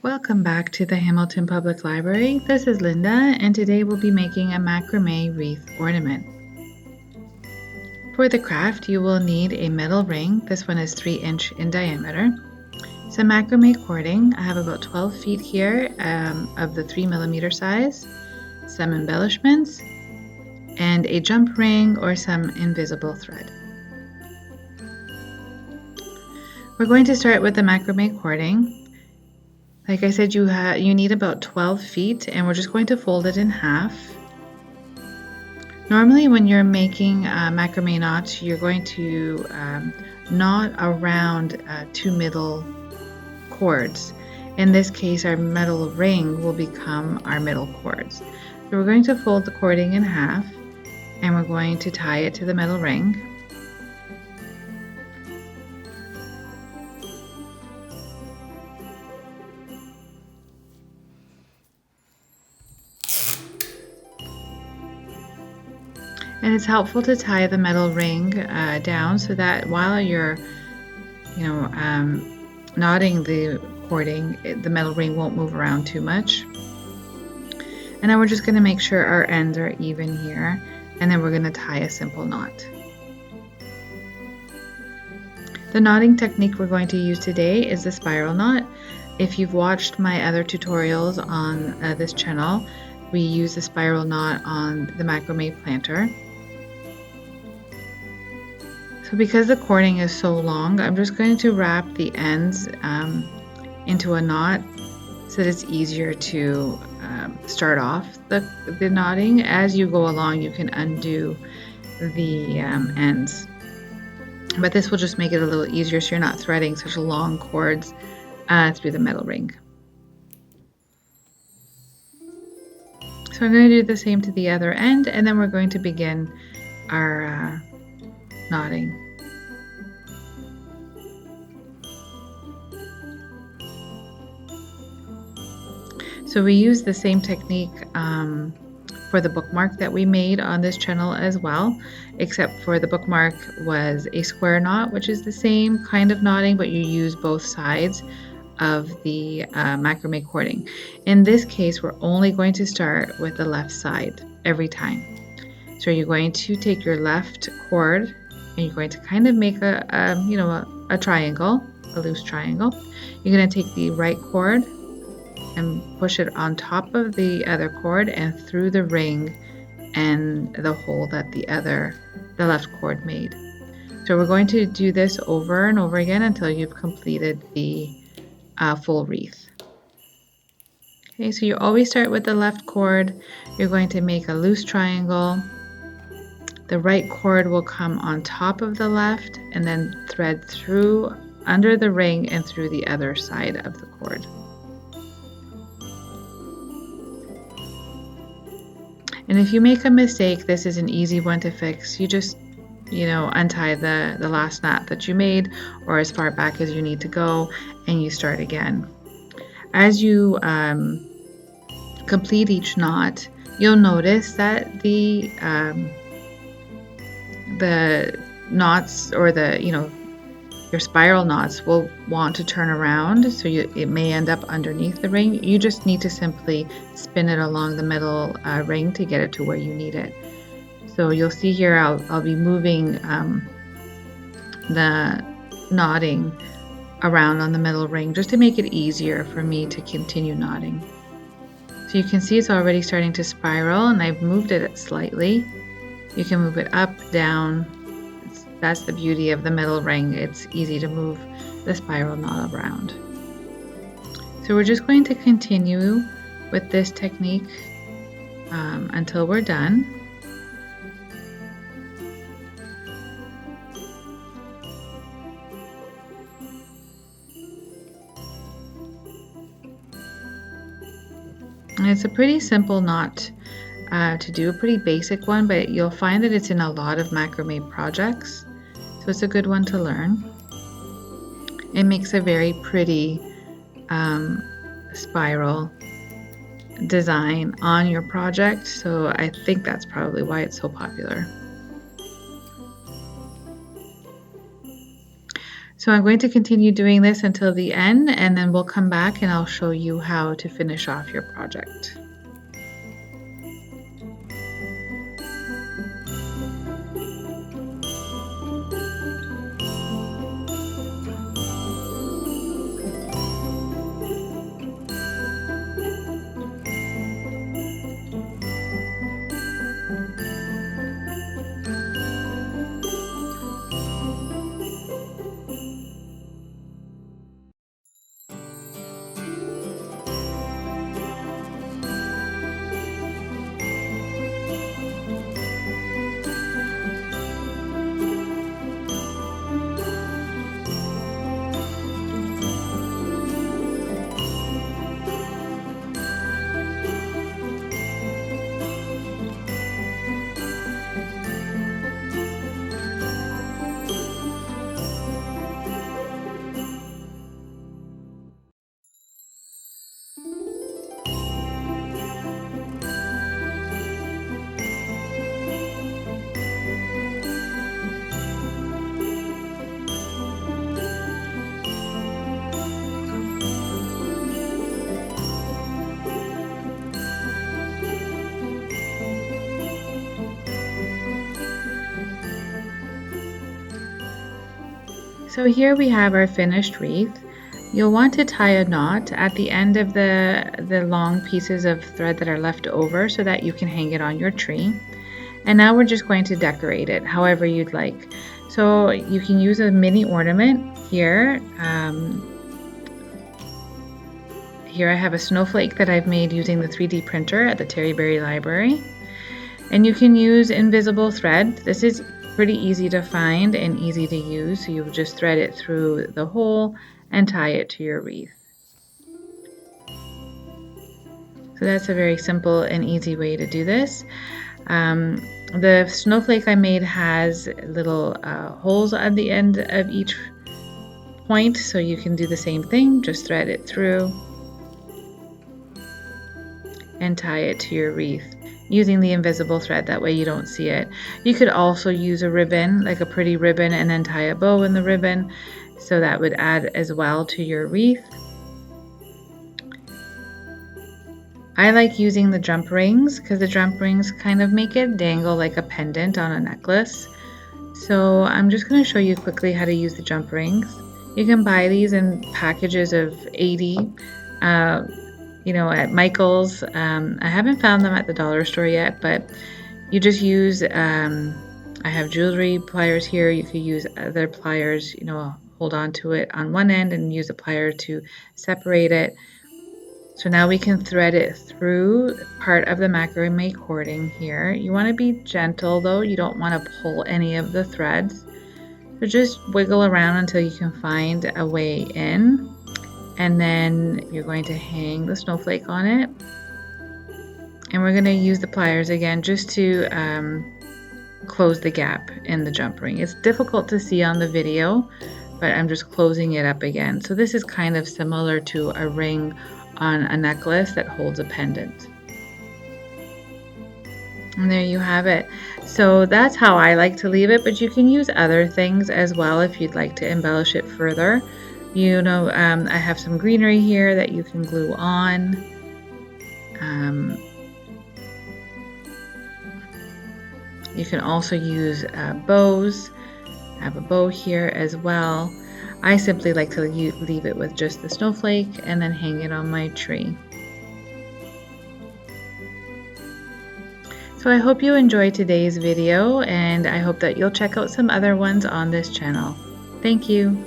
Welcome back to the Hamilton Public Library. This is Linda, and today we'll be making a macrame wreath ornament. For the craft, you will need a metal ring. This one is 3-inch in diameter. Some macrame cording. I have about 12 feet here of the 3mm size, some embellishments, and a jump ring or some invisible thread. We're going to start with the macrame cording. Like I said, you need about 12 feet, and we're just going to fold it in half. Normally when you're making macrame knots, you're going to knot around 2 middle cords. In this case, our metal ring will become our middle cords. So we're going to fold the cording in half, and we're going to tie it to the metal ring. And it's helpful to tie the metal ring down so that while you're, knotting the cording, the metal ring won't move around too much. And now we're just going to make sure our ends are even here, and then we're going to tie a simple knot. The knotting technique we're going to use today is the spiral knot. If you've watched my other tutorials on this channel, we use the spiral knot on the macrame planter. So because the cording is so long, I'm just going to wrap the ends into a knot so that it's easier to start off the knotting. As you go along, you can undo the ends. But this will just make it a little easier so you're not threading such long cords through the metal ring. So I'm going to do the same to the other end, and then we're going to begin our knotting. So we use the same technique for the bookmark that we made on this channel as well, except for the bookmark was a square knot, which is the same kind of knotting, but you use both sides of the macrame cording. In this case, we're only going to start with the left side every time. So you're going to take your left cord and you're going to kind of make a triangle, a loose triangle. You're going to take the right cord and push it on top of the other cord and through the ring and the hole that the left cord made. So we're going to do this over and over again until you've completed the full wreath. Okay, so you always start with the left cord. You're going to make a loose triangle. The right cord will come on top of the left and then thread through under the ring and through the other side of the cord. And if you make a mistake, this is an easy one to fix. You just, untie the last knot that you made or as far back as you need to go, and you start again. As you complete each knot, you'll notice that the knots or your spiral knots will want to turn around, so it may end up underneath the ring. You just need to simply spin it along the metal ring to get it to where you need it. So you'll see here I'll be moving the knotting around on the metal ring just to make it easier for me to continue knotting. So you can see it's already starting to spiral, and I've moved it slightly. You can move it up, down. That's the beauty of the metal ring. It's easy to move the spiral knot around. So we're just going to continue with this technique until we're done. And it's a pretty simple knot to do, a pretty basic one, but you'll find that it's in a lot of macrame projects. So it's a good one to learn. It makes a very pretty spiral design on your project, so I think that's probably why it's so popular. So I'm going to continue doing this until the end, and then we'll come back and I'll show you how to finish off your project. So here we have our finished wreath. You'll want to tie a knot at the end of the long pieces of thread that are left over so that you can hang it on your tree. And now we're just going to decorate it however you'd like. So you can use a mini ornament here. Here I have a snowflake that I've made using the 3D printer at the Terryberry Library. And you can use invisible thread. This is pretty easy to find and easy to use. So you just thread it through the hole and tie it to your wreath. So that's a very simple and easy way to do this. The snowflake I made has little holes at the end of each point, so you can do the same thing, just thread it through and tie it to your wreath using the invisible thread. That way you don't see it. You could also use a ribbon, like a pretty ribbon, and then tie a bow in the ribbon, so that would add as well to your wreath. I like using the jump rings because the jump rings kind of make it dangle like a pendant on a necklace. So I'm just going to show you quickly how to use the jump rings. You can buy these in packages of 80, at Michael's. I haven't found them at the dollar store yet, but you just use, I have jewelry pliers here. You could use other pliers, hold on to it on one end and use a plier to separate it. So now we can thread it through part of the macrame cording here. You want to be gentle though, you don't want to pull any of the threads. So just wiggle around until you can find a way in. And then you're going to hang the snowflake on it. And we're going to use the pliers again just to close the gap in the jump ring. It's difficult to see on the video, but I'm just closing it up again. So this is kind of similar to a ring on a necklace that holds a pendant. And there you have it. So that's how I like to leave it, but you can use other things as well if you'd like to embellish it further. I have some greenery here that you can glue on. You can also use bows. I have a bow here as well. I simply like to leave it with just the snowflake and then hang it on my tree. So I hope you enjoyed today's video, and I hope that you'll check out some other ones on this channel. Thank you.